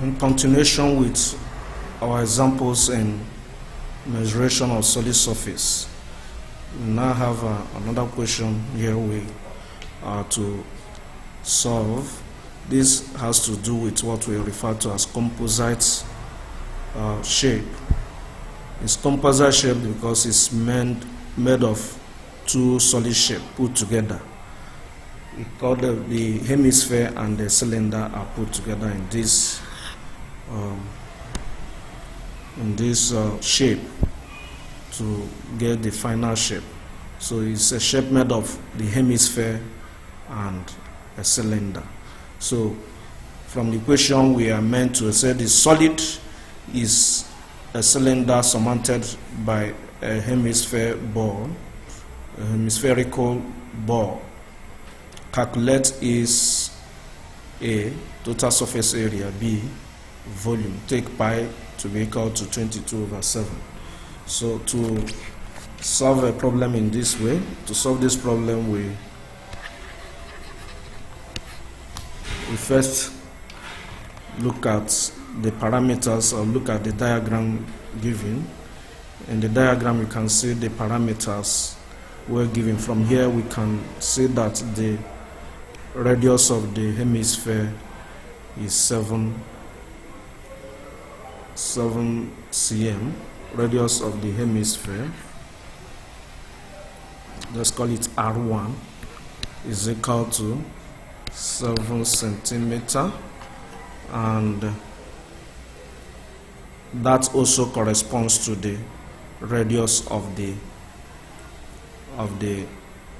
In continuation with our examples in mensuration of solid surface, we now have another question here we are to solve. This has to do with what we refer to as composite shape. It's composite shape because it's made of two solid shapes put together. We call the hemisphere and the cylinder are put together in this shape to get the final shape. So it's a shape made of the hemisphere and a cylinder. So from the equation we are meant to say the solid is a cylinder surmounted by a hemispherical ball. Calculate is A, total surface area, B, volume. Take pi to be equal to 22/7. So to solve a problem in this way, to solve this problem, we first look at the parameters or look at the diagram given. In the diagram you can see the parameters were given. From here we can see that the radius of the hemisphere is 7 cm. Radius of the hemisphere, let's call it R1, is equal to 7 centimeter, and that also corresponds to the radius of the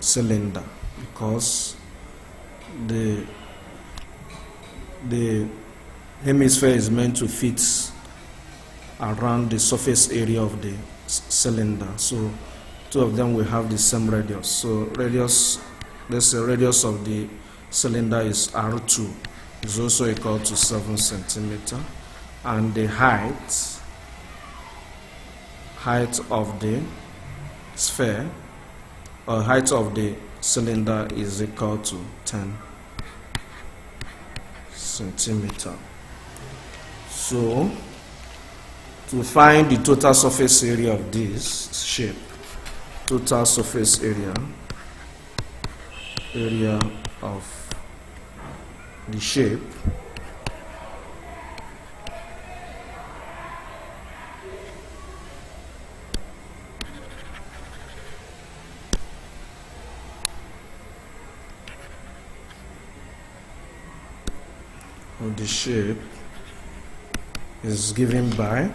cylinder, because the hemisphere is meant to fit around the surface area of the cylinder. So two of them will have the same radius. So radius, let's say radius of the cylinder is R2, is also equal to 7 centimeter, and the height of the sphere or height of the cylinder is equal to 10 centimeter. So to find the total surface area of this shape, total surface area of the shape, is given by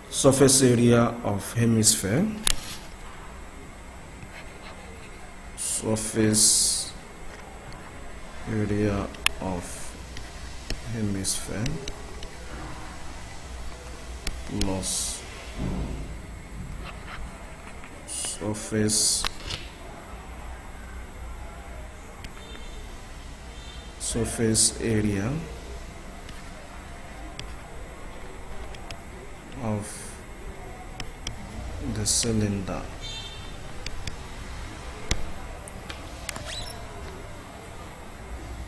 surface area of hemisphere, surface area of hemisphere plus surface area of the cylinder.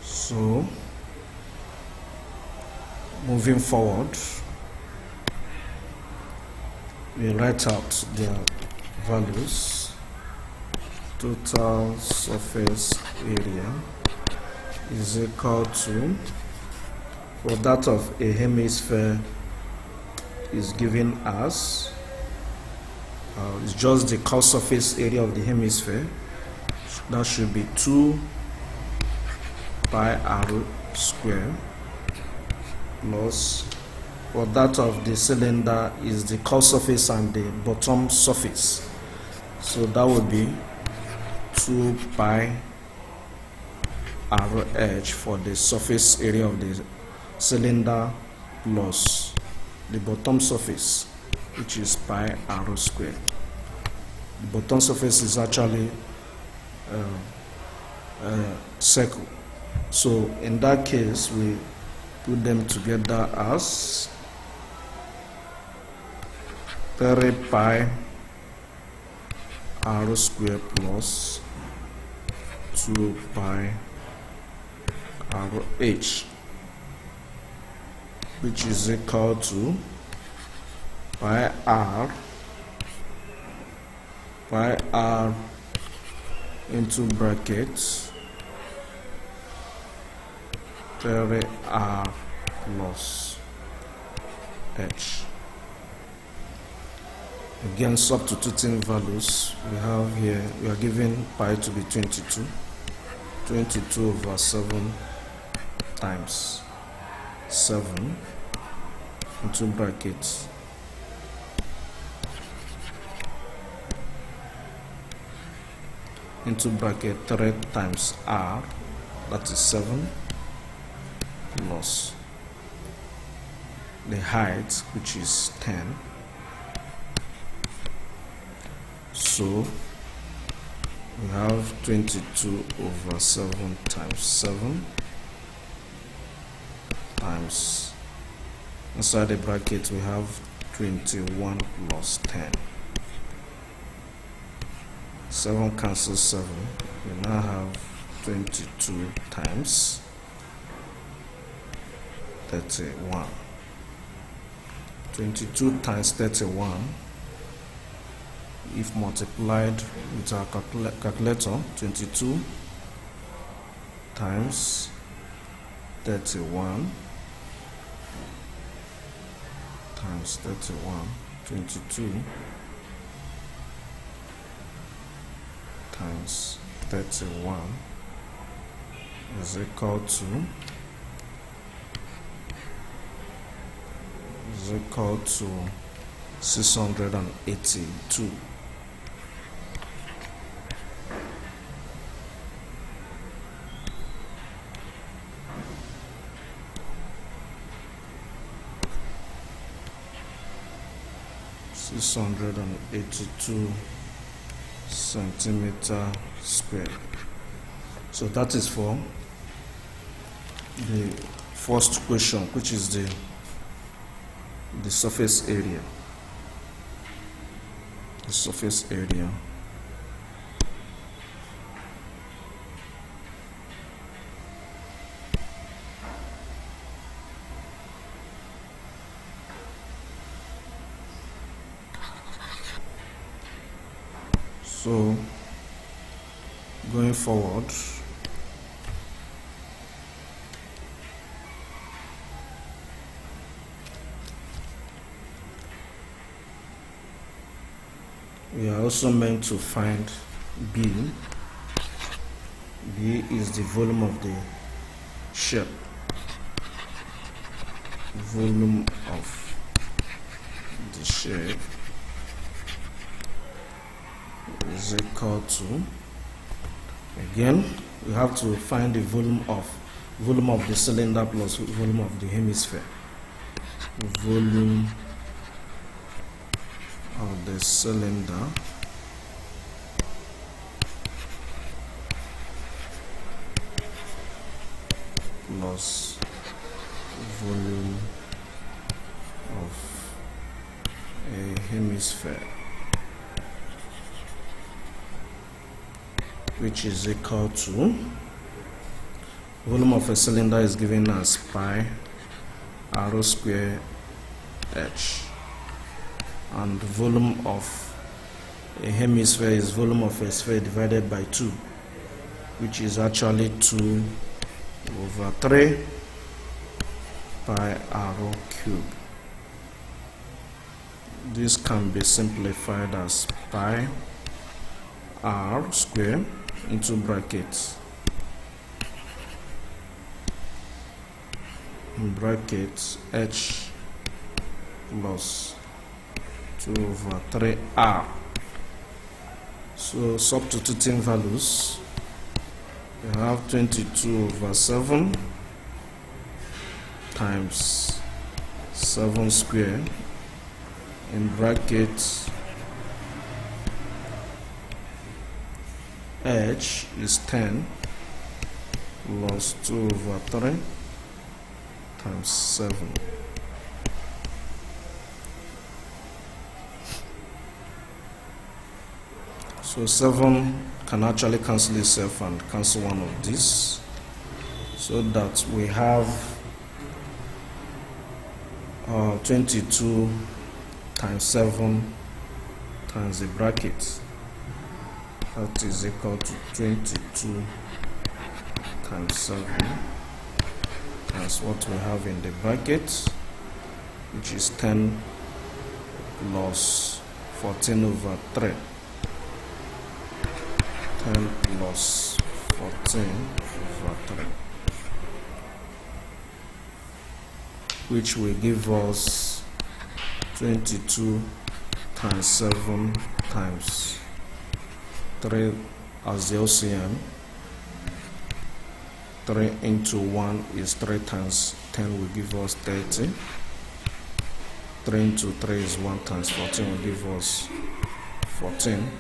So moving forward, we write out their values. Total surface area is equal to, for that of a hemisphere is given as it's just the cross surface area of the hemisphere. That should be 2 pi r square, plus for that of the cylinder is the cross surface and the bottom surface, so that would be 2 pi RH for the surface area of the cylinder plus the bottom surface, which is pi r squared. The bottom surface is actually a circle. So in that case, we put them together as 3 pi r squared plus 2 pi RH, which is equal to pi r into brackets 3r plus h. Again, substituting values, we have here, we are given pi to be 22 over 7 times 7 into brackets into bracket 3 times r, that is 7, plus the height, which is 10. So we have 22 over 7 times 7 times, inside the bracket we have 21 plus 10. 7 cancels 7. We now have 22 times 31. 22 times 31, if multiplied with our calculator, 22 times 31 times 31, 22 times 31 is equal to 682. Centimeter square. So that is for the first question, which is the surface area. The surface area. So going forward, we are also meant to find B. B is the volume of the shape. Volume of the shape is equal to, again, we have to find the volume of the cylinder plus volume of the hemisphere. Volume of the cylinder plus volume of a hemisphere, which is equal to, volume of a cylinder is given as pi r square h, and volume of a hemisphere is volume of a sphere divided by 2, which is actually 2 over 3 pi r cube. This can be simplified as pi r square into brackets h plus 2 over 3r. So substituting values, we have 22 over 7 times 7 square in brackets h is 10 plus 2 over 3 times 7. So 7 can actually cancel itself and cancel one of these. so that we have 22 times 7 times the bracket. That is equal to 22 times 7 times what we have in the bracket, which is 10 plus 14 over 3. 10 plus 14 over 3, which will give us 22 times 7 times 3 as the LCM. 3 into 1 is 3 times 10 will give us 30. 3 into 3 is 1 times 14 will give us 14.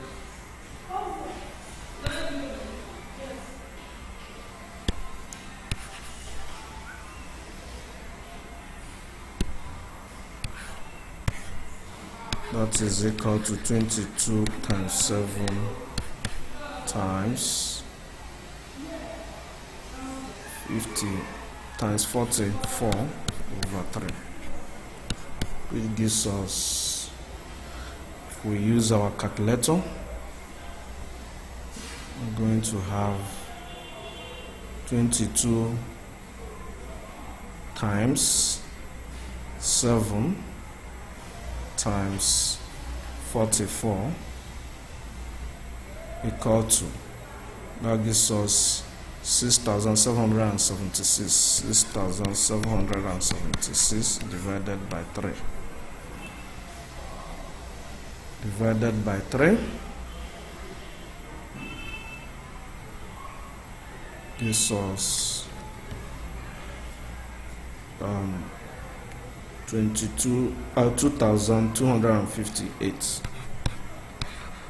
That is equal to 22 times 7 times 50 times 44 over 3, which gives us, if we use our calculator, we're going to have 22 times 7 times 44 equal to, that gives us 6,776. 6,776 divided by 3. Divided by 3 gives us 2,258.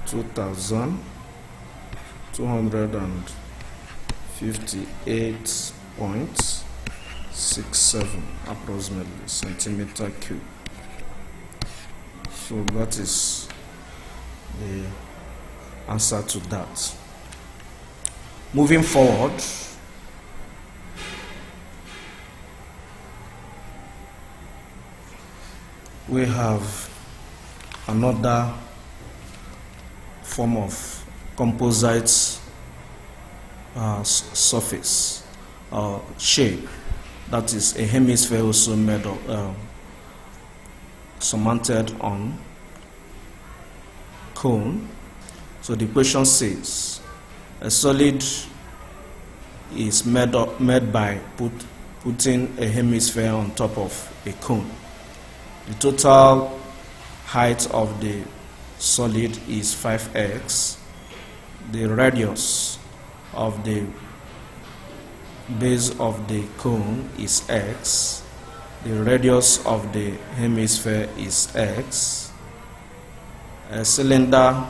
2,258.67 approximately centimeter cube. So that is the answer to that. Moving forward, we have another form of composite surface shape, that is a hemisphere also made of surmounted on cone. So the question says a solid is made by putting a hemisphere on top of a cone. The total height of the solid is 5x. The radius of the base of the cone is x. The radius of the hemisphere is x. A cylinder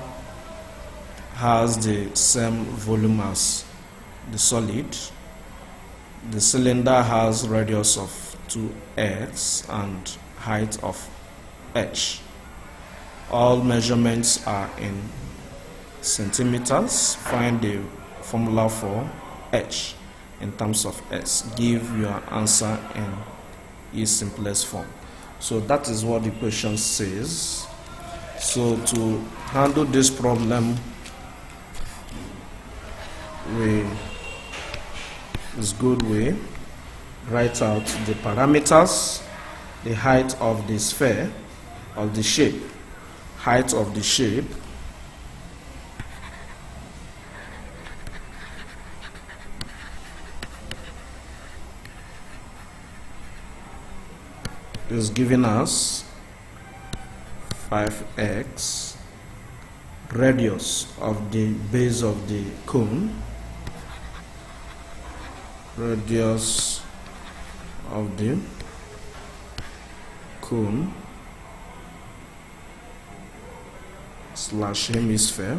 has the same volume as the solid. The cylinder has radius of 2x and height of h. All measurements are in centimeters. Find the formula for h in terms of s. Give your answer in its simplest form. So that is what the question says. So to handle this problem, is good way write out the parameters, the height of the sphere, of the shape, height of the shape, is giving us 5x, radius of the base of the cone, radius of the cone slash hemisphere,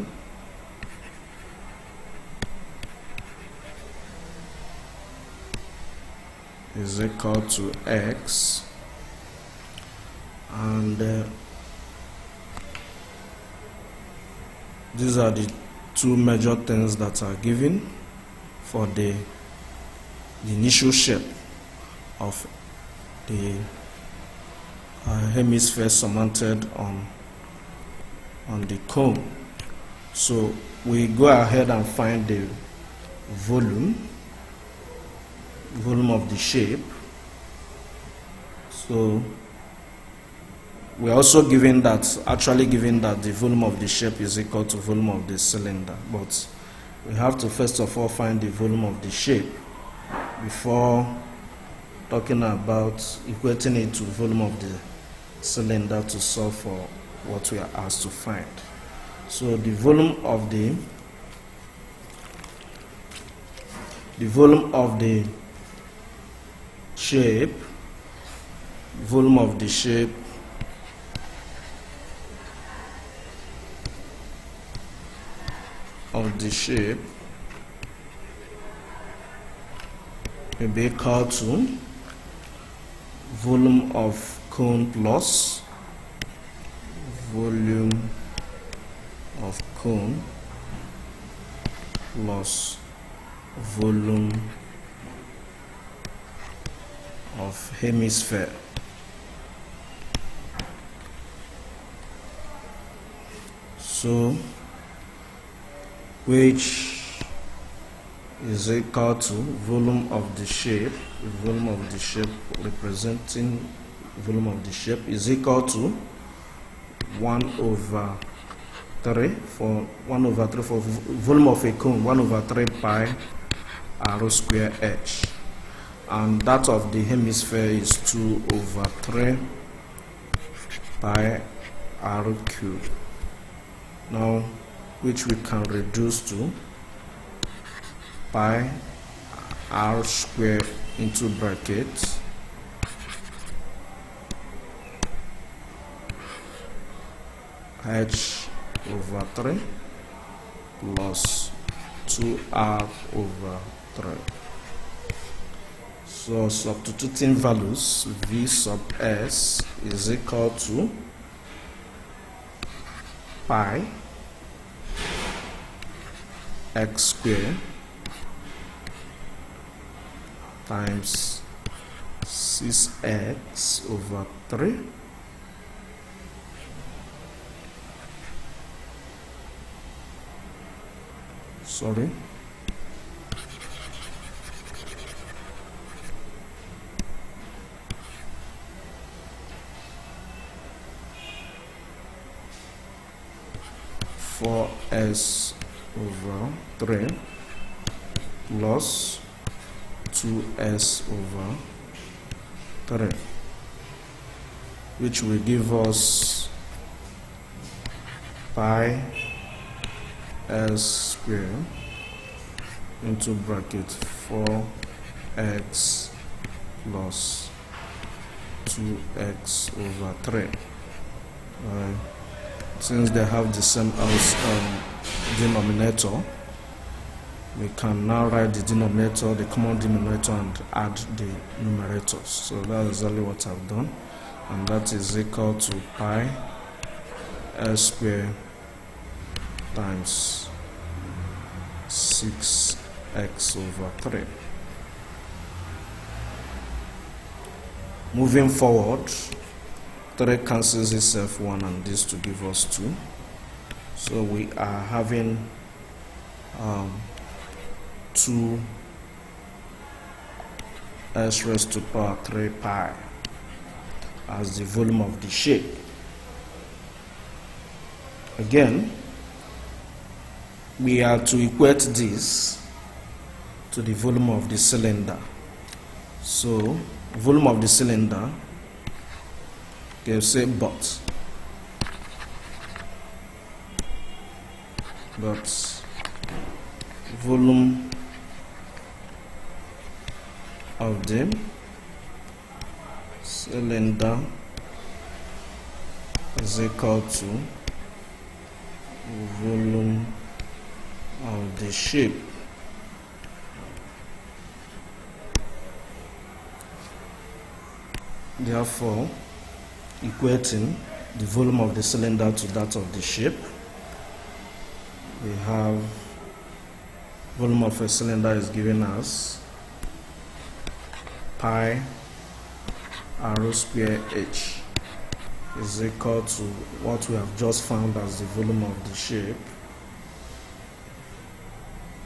is equal to x, and these are the two major things that are given for the the initial shape of the hemisphere surmounted on the cone. So we go ahead and find the volume of the shape. So we are also given that the volume of the shape is equal to volume of the cylinder, but we have to first of all find the volume of the shape before talking about equating it to volume of the cylinder to solve for what we are asked to find. So the volume of the shape will be equal to volume of cone plus volume of cone plus volume of hemisphere. So which is equal to volume of the shape, representing volume of the shape is equal to 1/3 for volume of a cone, 1/3 pi r square h, and that of the hemisphere is 2/3 pi r cube. Now, which we can reduce to pi r square into brackets h/3 plus 2r/3. So substituting values, v sub s is equal to pi x square times 6x/3 4s/3 plus 2s/3, which will give us pi s square into bracket 4x plus 2x/3. Since they have the same denominator, we can now write the denominator, the common denominator, and add the numerators. So that is exactly what I've done, and that is equal to pi s square times 6x/3. Moving forward, 3 cancels itself 1 and this to give us 2. So we are having 2 s raised to power 3 pi as the volume of the shape. Again, we are to equate this to the volume of the cylinder. So volume of the cylinder, okay, say but volume of the cylinder is equal to volume of the shape. Therefore, equating the volume of the cylinder to that of the shape, we have volume of a cylinder is given as pi r square h is equal to what we have just found as the volume of the shape,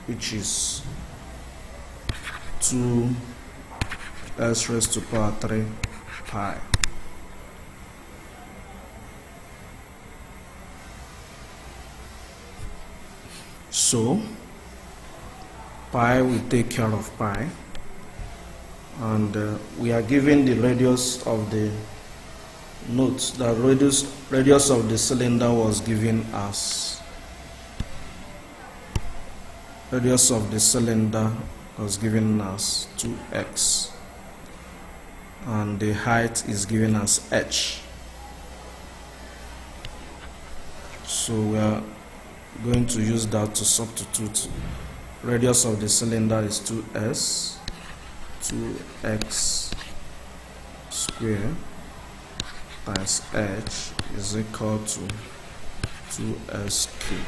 which is 2s raised to power 3 pi. So pi will take care of pi, and we are given the radius of the note. The radius of the cylinder was given as 2x, and the height is given as h. So we are going to use that to substitute. Radius of the cylinder is 2s, 2x square times h is equal to 2s cubed.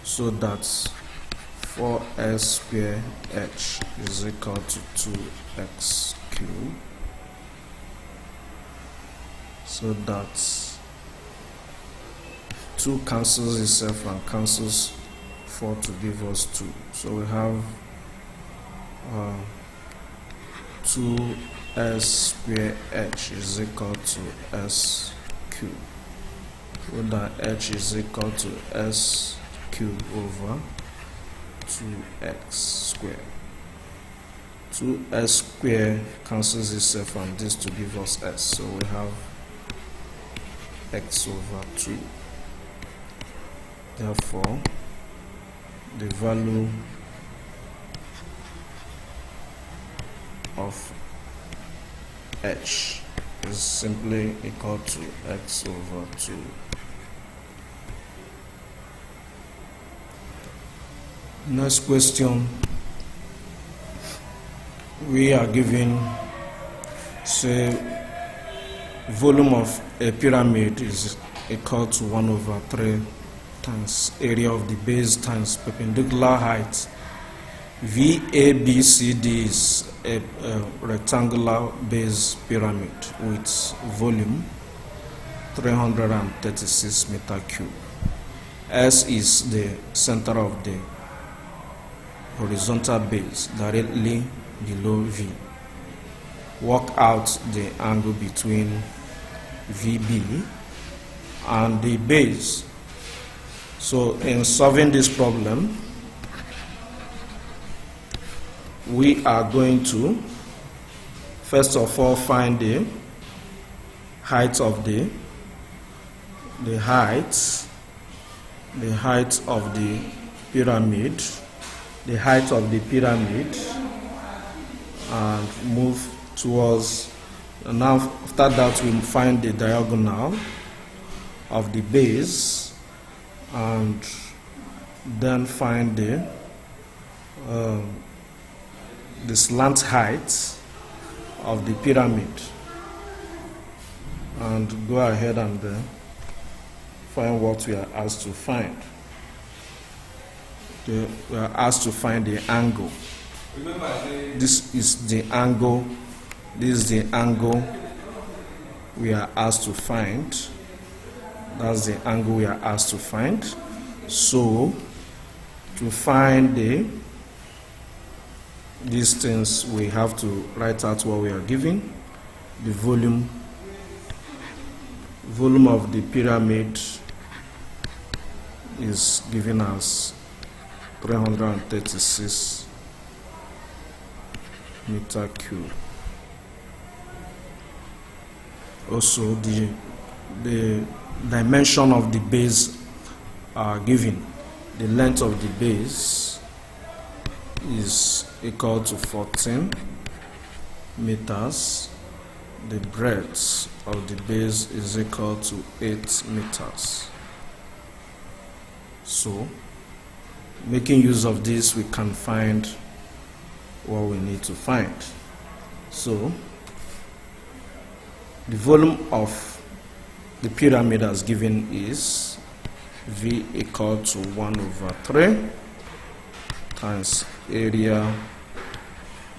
So that's 4s square h is equal to 2x cubed. So that's 2 cancels itself and cancels 4 to give us 2. So we have 2s square h is equal to s cubed. So that h is equal to s cubed over 2x square. 2s square cancels itself and this to give us s. So we have x over 2. Therefore, the value of h is simply equal to x over 2. Next question, we are given, say, volume of a pyramid is equal to 1 over 3 times area of the base times perpendicular height. VABCD is a rectangular base pyramid with volume 336 meter cube. S is the center of the horizontal base directly below V. Work out the angle between VB and the base. So in solving this problem, we are going to first of all find the height of the height of the pyramid, and move towards. And now after that, we find the diagonal of the base, and then find the slant height of the pyramid, and go ahead and find what we are asked to find. We are asked to find the angle. This is the angle. This is the angle we are asked to find. That's the angle we are asked to find. So to find these things, we have to write out what we are given. The volume of the pyramid is given as 336 meter cube. Also, the dimension of the base are given. The length of the base is equal to 14 meters. The breadth of the base is equal to 8 meters. So, making use of this, we can find what we need to find. So, the volume of the pyramid as given is V equal to 1 over 3 times area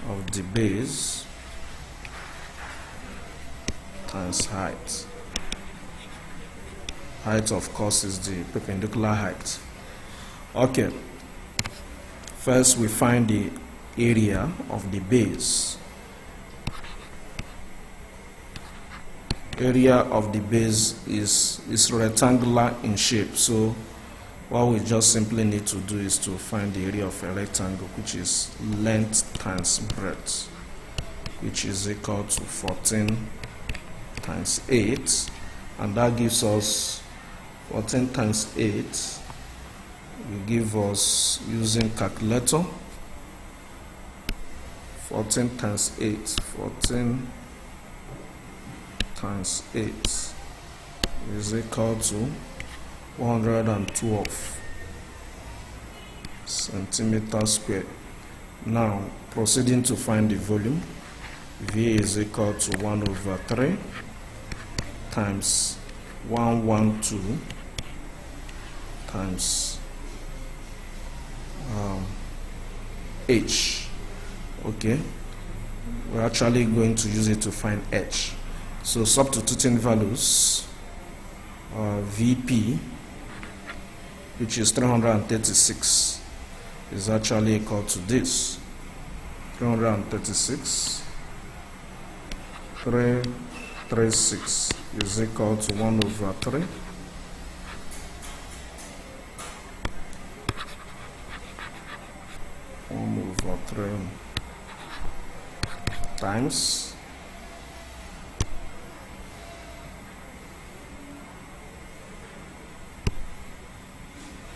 of the base times height. Height, of course, is the perpendicular height. Okay. First, we find the area of the base. Area of the base is rectangular in shape, so what we just simply need to do is to find the area of a rectangle, which is length times breadth, which is equal to 14 times 8, and that gives us 14 times 8 will give us, using calculator, 14 times 8, 14 times 8 is equal to 112 centimeters squared. Now, proceeding to find the volume, V is equal to 1 over 3 times 112 times H. Okay, we're actually going to use it to find H. So substituting values, VP, which is 336, is actually equal to this. 336, 336 is equal to 1 over 3 times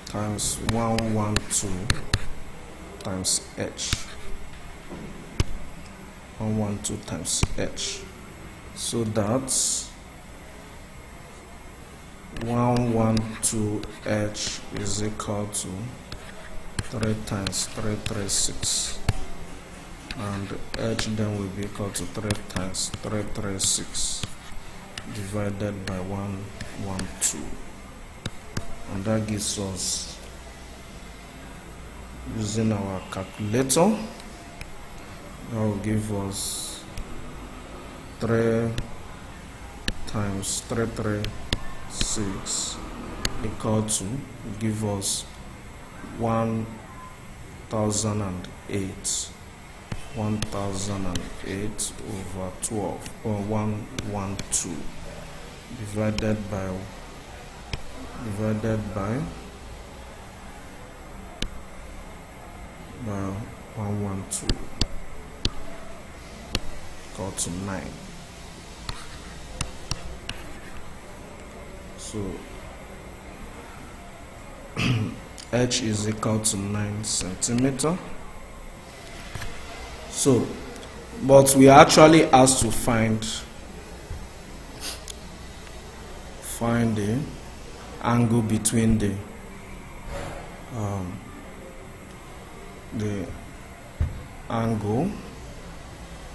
times 112 times H. 112 times H. So that's 112H is equal to 3 times 336, and H then will be equal to 3 times 336 divided by 112, and that gives us, using our calculator, that will give us 3 times 336 equal to, give us 1008 over 12, or 112 divided by 112 equal to 9. So H is equal to 9 centimeter. So, but we are actually asked to find the angle between the angle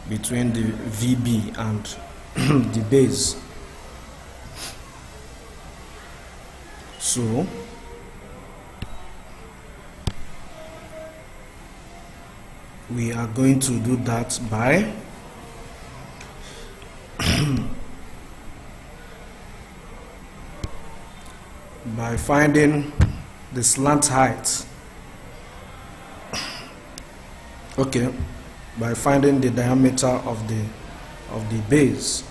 between the VB and the base. So we are going to do that by by finding the slant height. Okay, by finding the diameter of the base.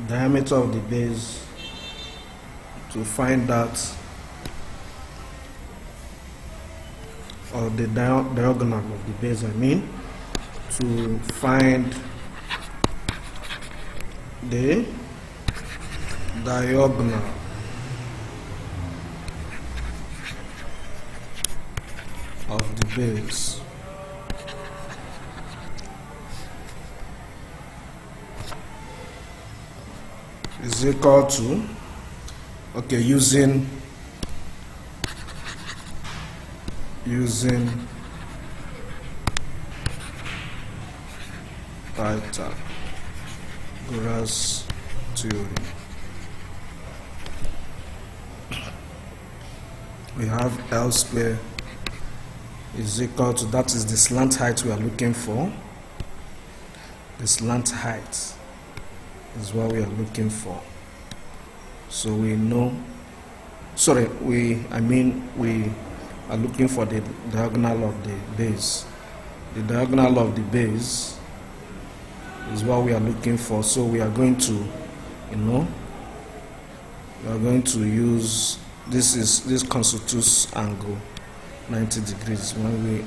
Diameter of the base, to find that, or the diagonal of the base, I mean, to find the diagonal of the base. Is equal to, okay, using theta. Pythagoras theorem. We have L square is equal to, that is the slant height we are looking for. The slant height is what we are looking for. So we know, we are looking for the diagonal of the base. The diagonal of the base is what we are looking for. So we are going to, we are going to use, this constitutes angle 90 degrees. When we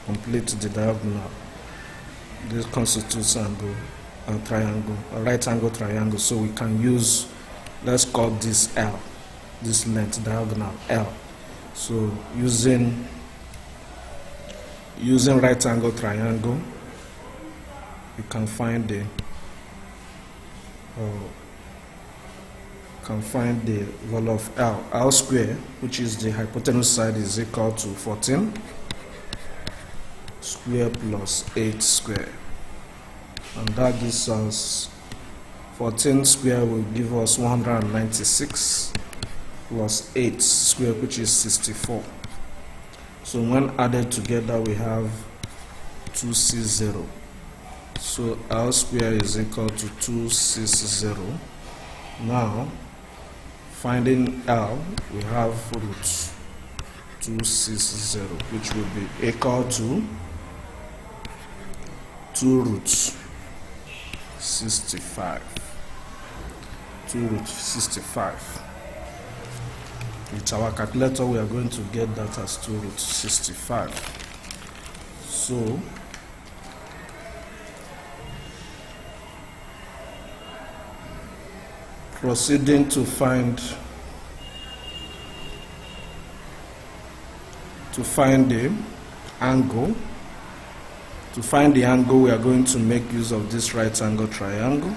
complete the diagonal, this constitutes angle, a triangle, a right angle triangle. So we can use, let's call this L, this length diagonal L. So using right angle triangle, you can find the value of L. L square, which is the hypotenuse side, is equal to 14 square plus 8 square, and that gives us 14 square will give us 196 plus 8 square, which is 64. So when added together, we have 260. So L square is equal to 260. Now, finding L, we have root 260, which will be equal to 2 roots 65. 2 root 65. With our calculator, we are going to get that as 2 root 65. So proceeding to find the angle. To find the angle, we are going to make use of this right angle triangle.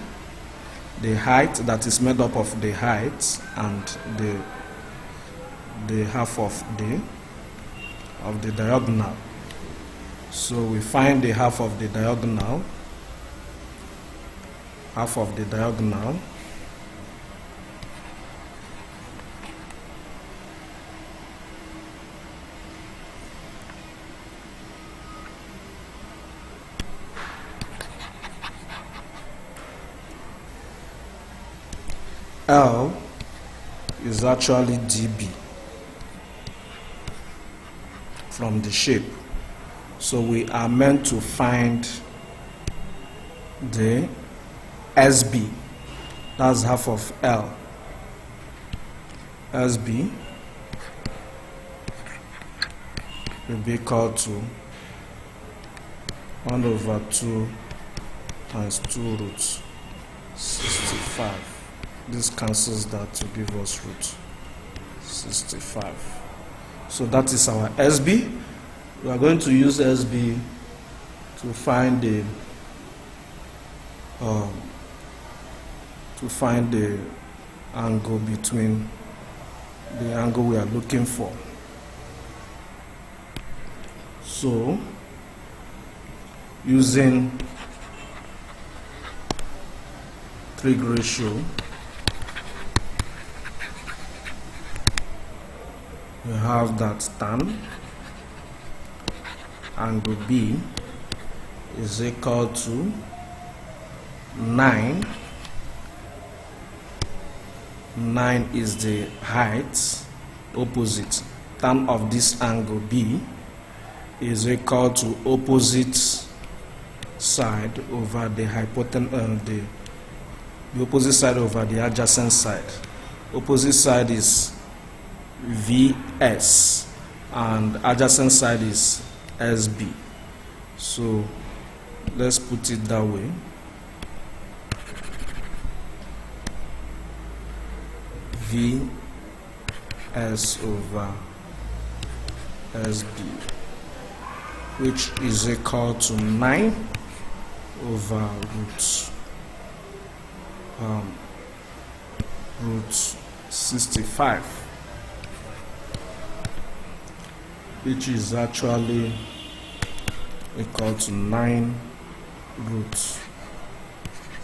The height, that is made up of the height and the half of the diagonal. So we find the half of the diagonal. L is actually dB from the shape. So we are meant to find the SB. That's half of L. SB will be equal to 1 over 2 times 2 roots 65. This cancels that to give us root 65. So that is our SB. We are going to use SB to find the angle between the angle we are looking for. So using trig ratio, we have that tan angle B is equal to 9. 9 is the height, opposite. Tan of this angle B is equal to opposite side over the hypotenuse, the opposite side over the adjacent side. Opposite side is VS and adjacent side is SB. So let's put it that way. VS over SB, which is equal to 9 over root 65, which is actually equal to 9 root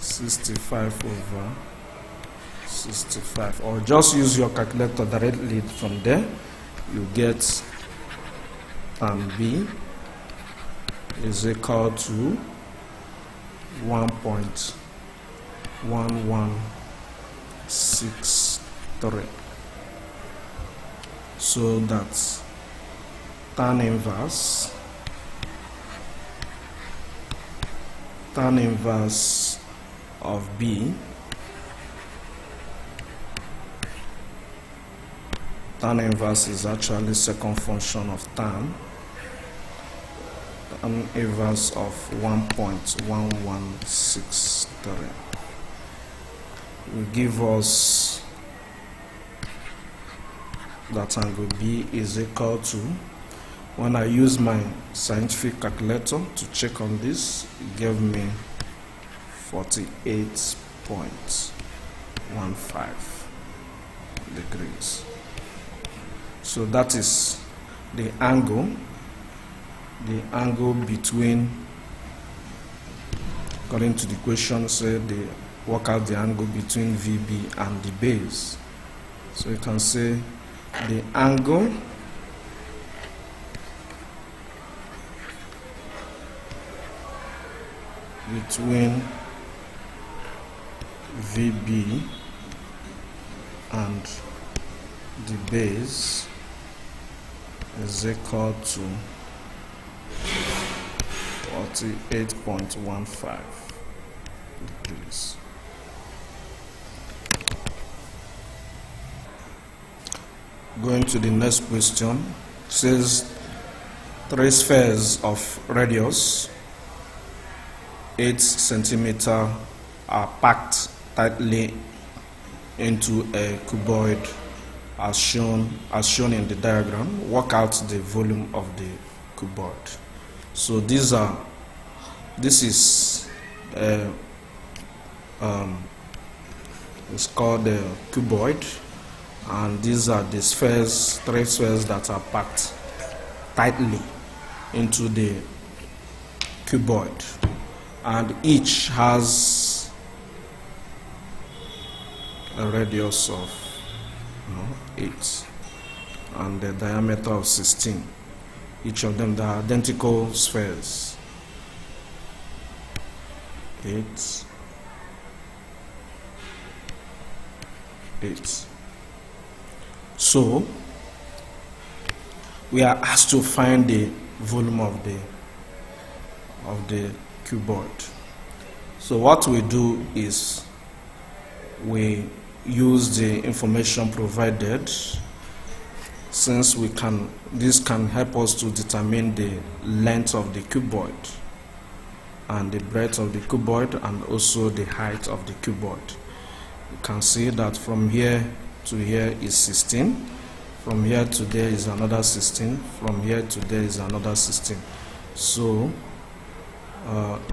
65 over 65, or just use your calculator directly from there. You get tan B is equal to 1.1163. So that's tan inverse of B, tan inverse is actually second function of tan inverse of 1.1163 will give us that angle B is equal to, when I use my scientific calculator to check on this, it gave me 48.15 degrees. So that is the angle between, according to the question, say they work out the angle between VB and the base. So you can say the angle between VB and the base is equal to 48.15 degrees. Going to the next question, it says 3 spheres of radius 8 centimeter are packed tightly into a cuboid as shown in the diagram. Work out the volume of the cuboid. So this is it's called a cuboid, and these are the spheres, 3 spheres that are packed tightly into the cuboid, and each has a radius of 8 and a diameter of 16. Each of them, they are identical spheres. 8, 8. So we are asked to find the volume of the cuboid. So what we do is we use the information provided, since this can help us to determine the length of the cuboid and the breadth of the cuboid and also the height of the cuboid. You can see that from here to here is 16, from here to there is another 16, from here to there is another 16. So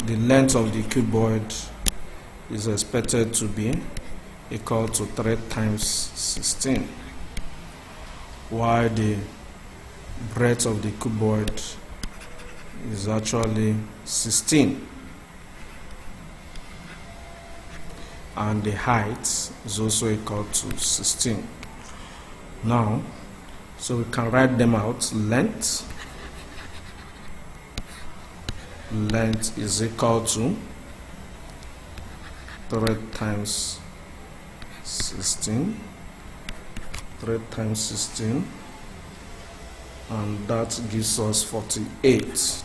the length of the cuboid is expected to be equal to 3 times 16, while the breadth of the cuboid is actually 16, and the height is also equal to 16. Now, so we can write them out. Length is equal to 3 times 16, 3 times 16, and that gives us 48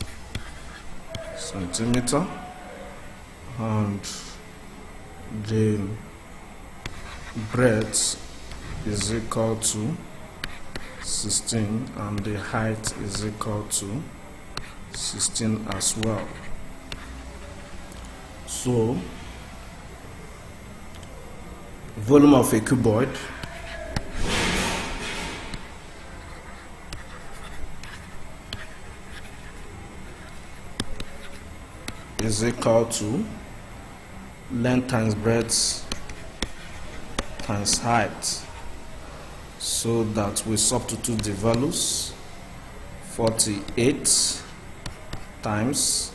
centimeter, and the breadth is equal to 16 and the height is equal to 16 as well. So volume of a cuboid is equal to length times breadth times height, so that we substitute the values. 48 times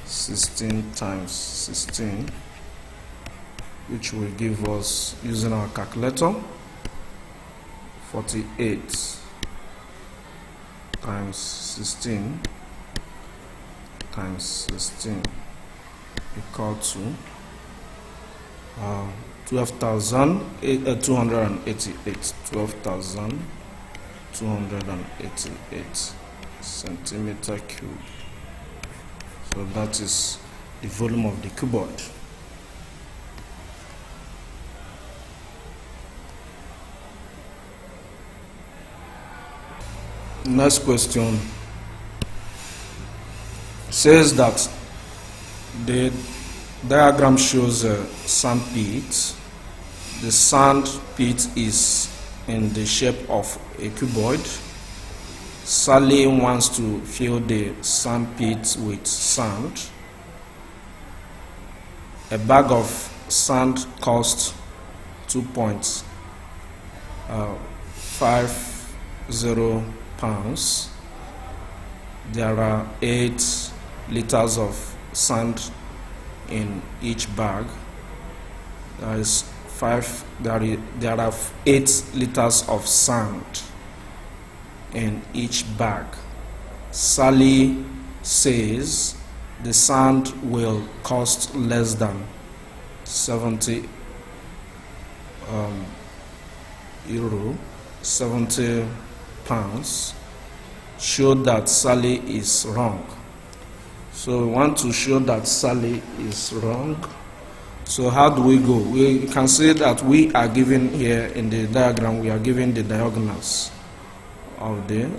16 times 16 which will give us, using our calculator, 48 times 16 times 16 equal to 12,288 centimeter cube. So that is the volume of the cuboid. Next question says that the diagram shows a sand pit. The sand pit is in the shape of a cuboid. Sally wants to fill the sand pit with sand. A bag of sand costs 2.50 pounds. There are 8 liters of sand in each bag. There are 8 liters of sand in each bag. Sally says the sand will cost less than 70 euro, 70 pounds. Show that Sally is wrong. So we want to show that Sally is wrong. So how do we go? We can say that we are given here in the diagram, we are given the diagonals of the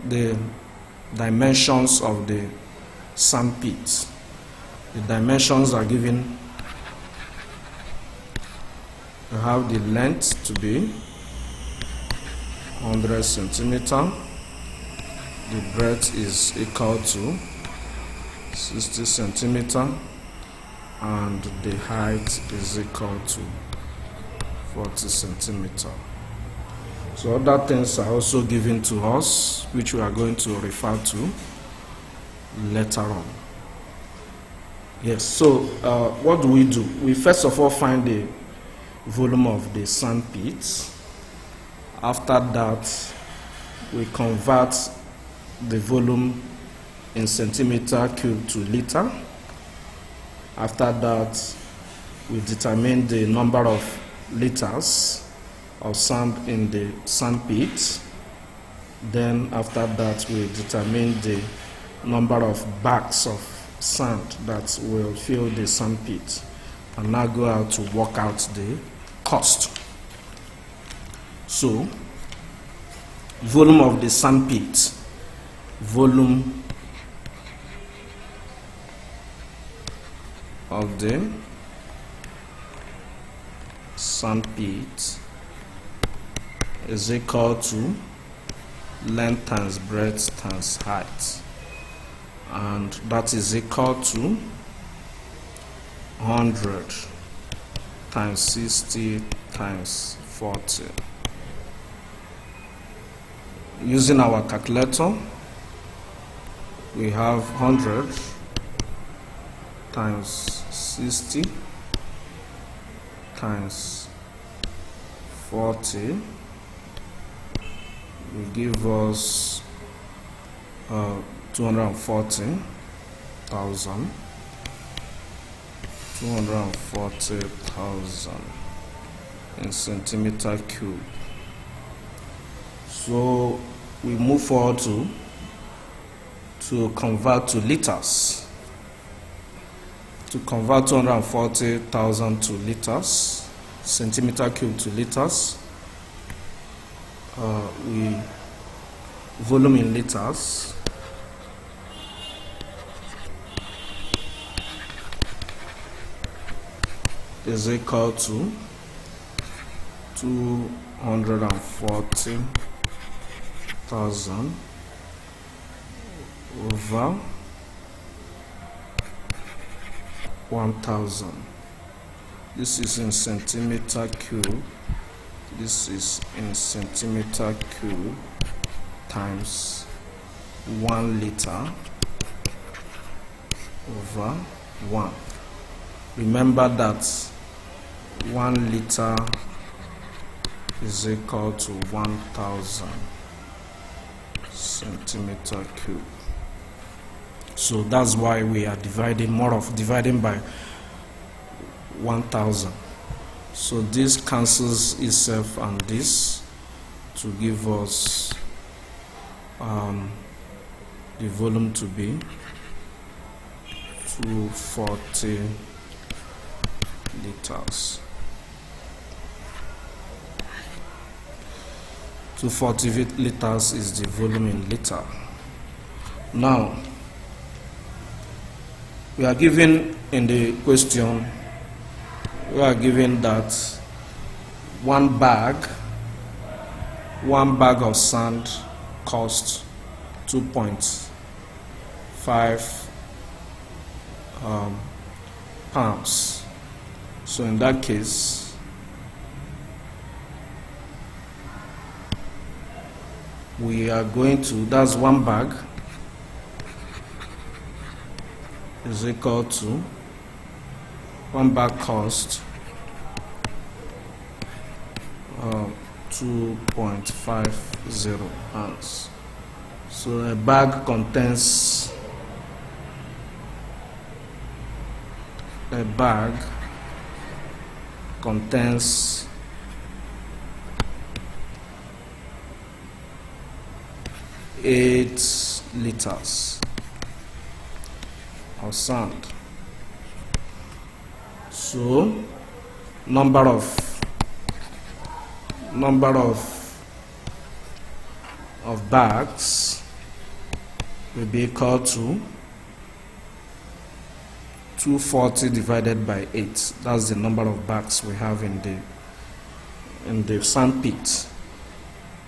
dimensions of the sand pit. The dimensions are given. We have the length to be 100 centimeter. The breadth is equal to 60 centimeter, and the height is equal to 40 centimeter. So other things are also given to us, which we are going to refer to later on. Yes, so what do? We first of all find the volume of the sand pit. After that, we convert the volume in centimeter cube to liter. After that, we determine the number of liters of sand in the sand pit. Then after that, we determine the number of bags of sand that will fill the sand pit, and now go out to work out the cost. So, volume of the sand pit, volume of the sand pit is equal to length times breadth times height, and that is equal to 100 times 60 times 40. Using our calculator, we have 100 times 60 times 40 will give us 240,000 in centimeter cube. So we move forward to convert to liters. To convert 240,000 to liters, centimeter cube to liters, we volume in liters is equal to 240,000 over 1,000. This is in centimeter cube. This is in centimeter cube times 1 liter over 1. Remember that 1 liter is equal to 1000 centimeter cube. So that's why we are dividing by 1000. So this cancels itself and this to give us the volume to be 240 liters. 240 liters is the volume in liter. Now, we are given in the question, we are given that one bag of sand costs 2.5 pounds. So in that case, we are going to, that's one bag is equal to, one bag cost 2.50 pounds. So a bag contains 8 liters of sand. So number of bags will be equal to 240 divided by 8. That's the number of bags we have in the sand pit.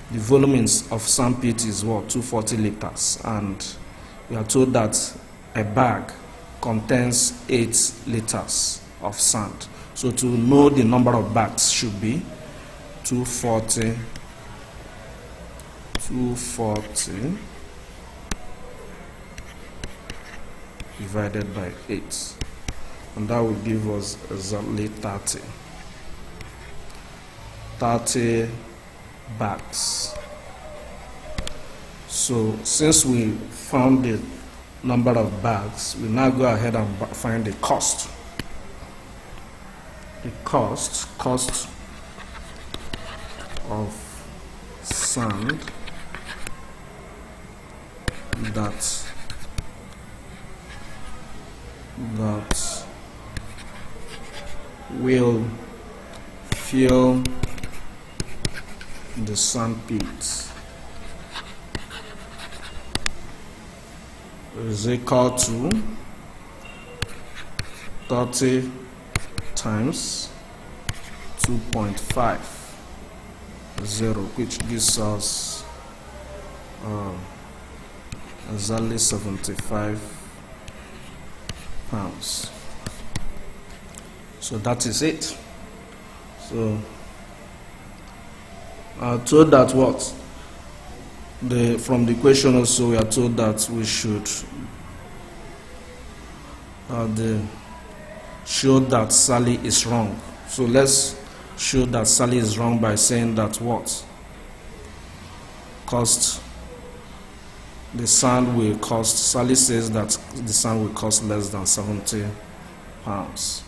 The volume of sand pit is what? 240 liters, and we are told that a bag contains 8 liters of sand. So to know the number of bags should be 240 divided by 8, and that will give us exactly 30 bags. So since we found the number of bags, we now go ahead and find the cost. The cost of sand that will fill the sand pit is equal to 30 times 2.50, which gives us exactly 75 pounds. So that is it. So told that what? From the question also, we are told that we should show that Sally is wrong. So let's show that Sally is wrong by saying that what? The sand will cost, Sally says that the sand will cost less than 70 pounds.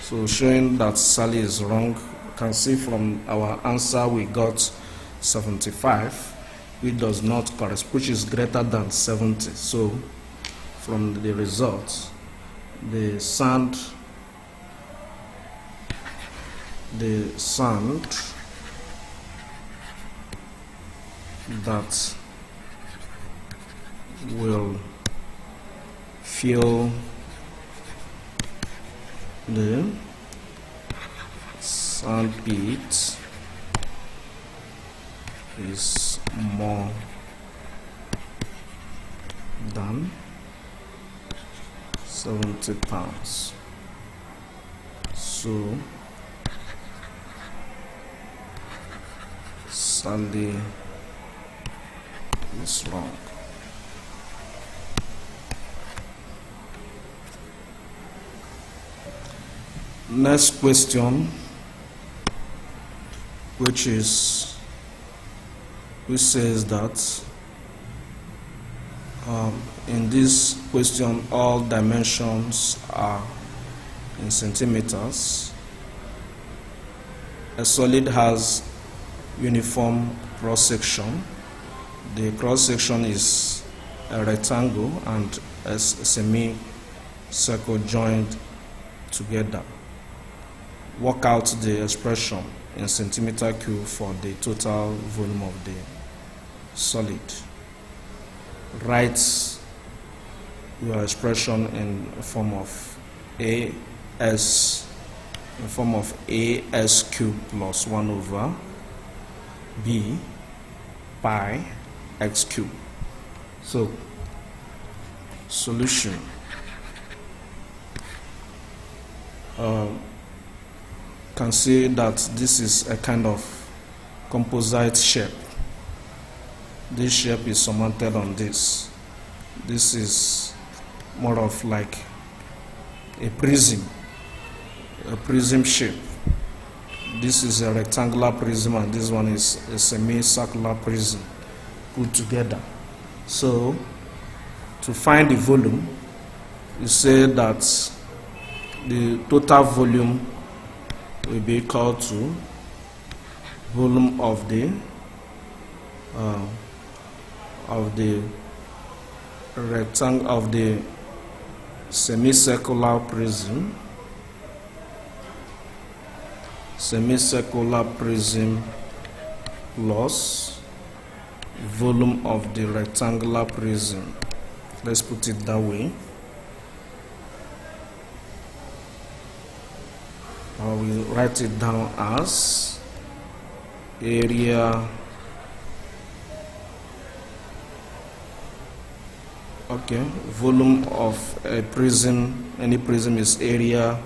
So showing that Sally is wrong, you can see from our answer we got 75, which does not correspond, which is greater than 70. So from the result, the sand that will fill the sand pit is more than 70 pounds. So Sally is wrong. Next question which says that in this question all dimensions are in centimeters. A solid has uniform cross section. The cross section is a rectangle and a semicircle joined together. Work out the expression in centimeter cube for the total volume of the solid. Write your expression in form of AS cube plus 1 over B pi x cube. So, solution. Can see that this is a kind of composite shape. This shape is surmounted on this. This is more of like a prism shape. This is a rectangular prism and this one is a semicircular prism put together. So to find the volume, you say that the total volume will be equal to volume of the rectangle of the semicircular prism plus volume of the rectangular prism. Let's put it that way. I will write it down as area volume of a prism. Any prism is area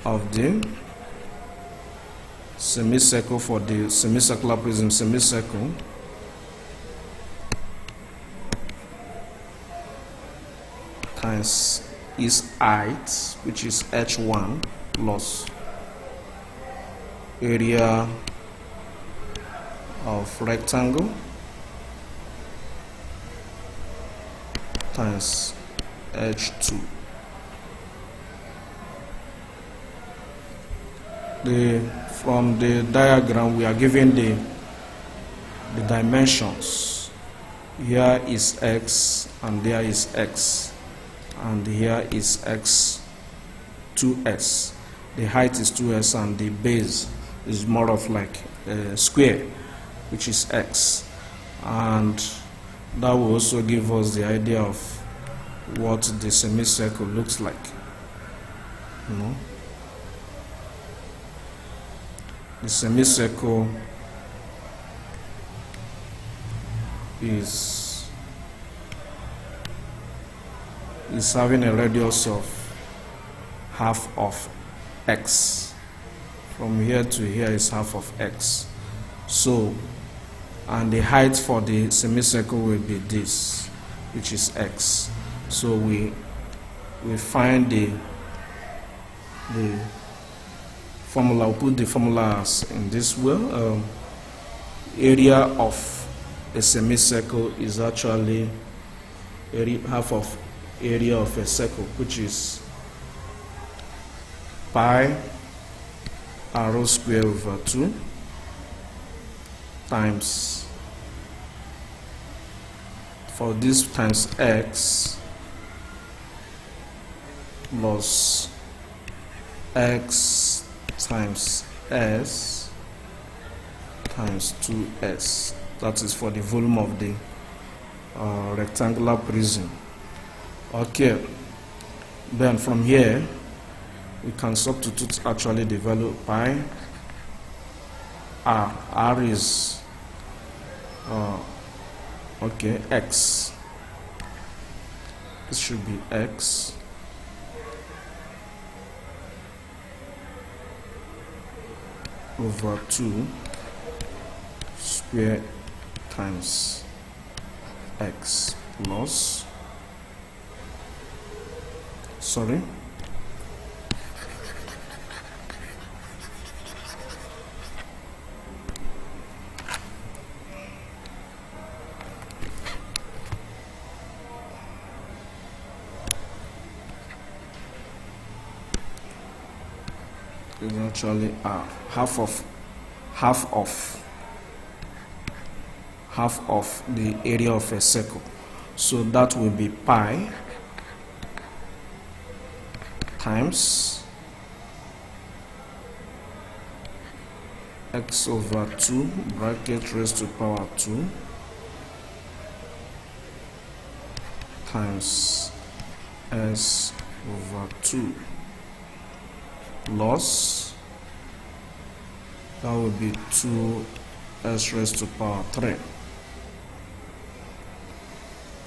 of the semicircle. For the semicircular prism, semicircle times its height, which is h1, plus area of rectangle times h2. From the diagram we are given the dimensions. Here is x and there is x, and here is x 2s. The height is 2s and the base is more of like a square, which is x, and that will also give us the idea of what the semicircle looks like. The semicircle is having a radius of half of x. From here to here is half of x. So, and the height for the semicircle will be this, which is x. So we find the formula. We'll put the formulas in this way. Area of a semicircle is actually half of area of a circle, which is pi r square over 2 times, for this times x plus x times s times 2s. That is for the volume of the rectangular prism. Okay, then from here we can substitute actually the value pi r is x. This should be x over 2 square times x plus is actually half of the area of a circle. So that will be pi times x over 2 bracket raised to power 2 times s over 2 plus, that will be 2s raised to power 3.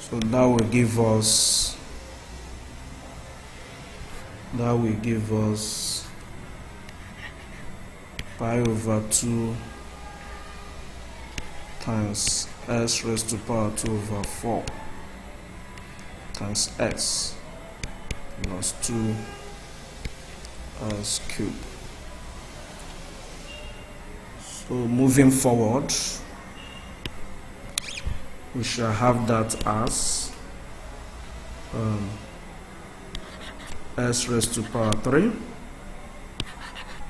So that will give us pi over 2 times s raised to power 2 over 4 times s plus 2 s cubed. So moving forward, we shall have that as s raised to power 3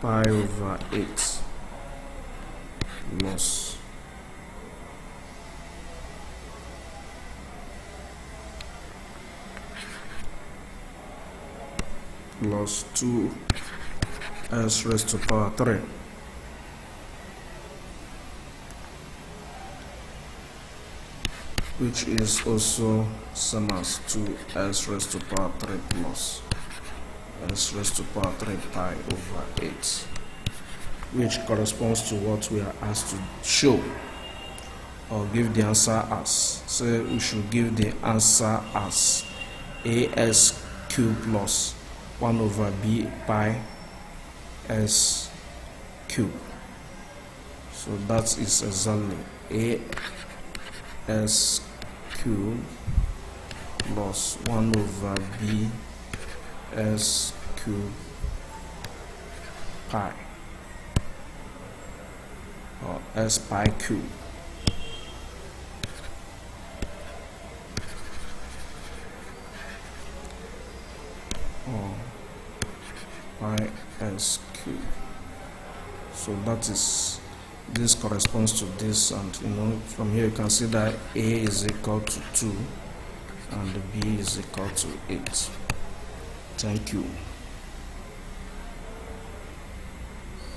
pi over 8 plus 2 s raised to power 3 which is also same as 2s raised to power 3 plus s raised to power 3 pi over 8, which corresponds to what we are asked to show or give the answer as. So we should give the answer as as cubed plus 1 over b pi s cubed. So that is exactly as cubed plus 1 over b s cubed pi or s pi cubed. Or pi s cubed. So that is, this corresponds to this, and from here you can see that a is equal to 2 and b is equal to 8. Thank you.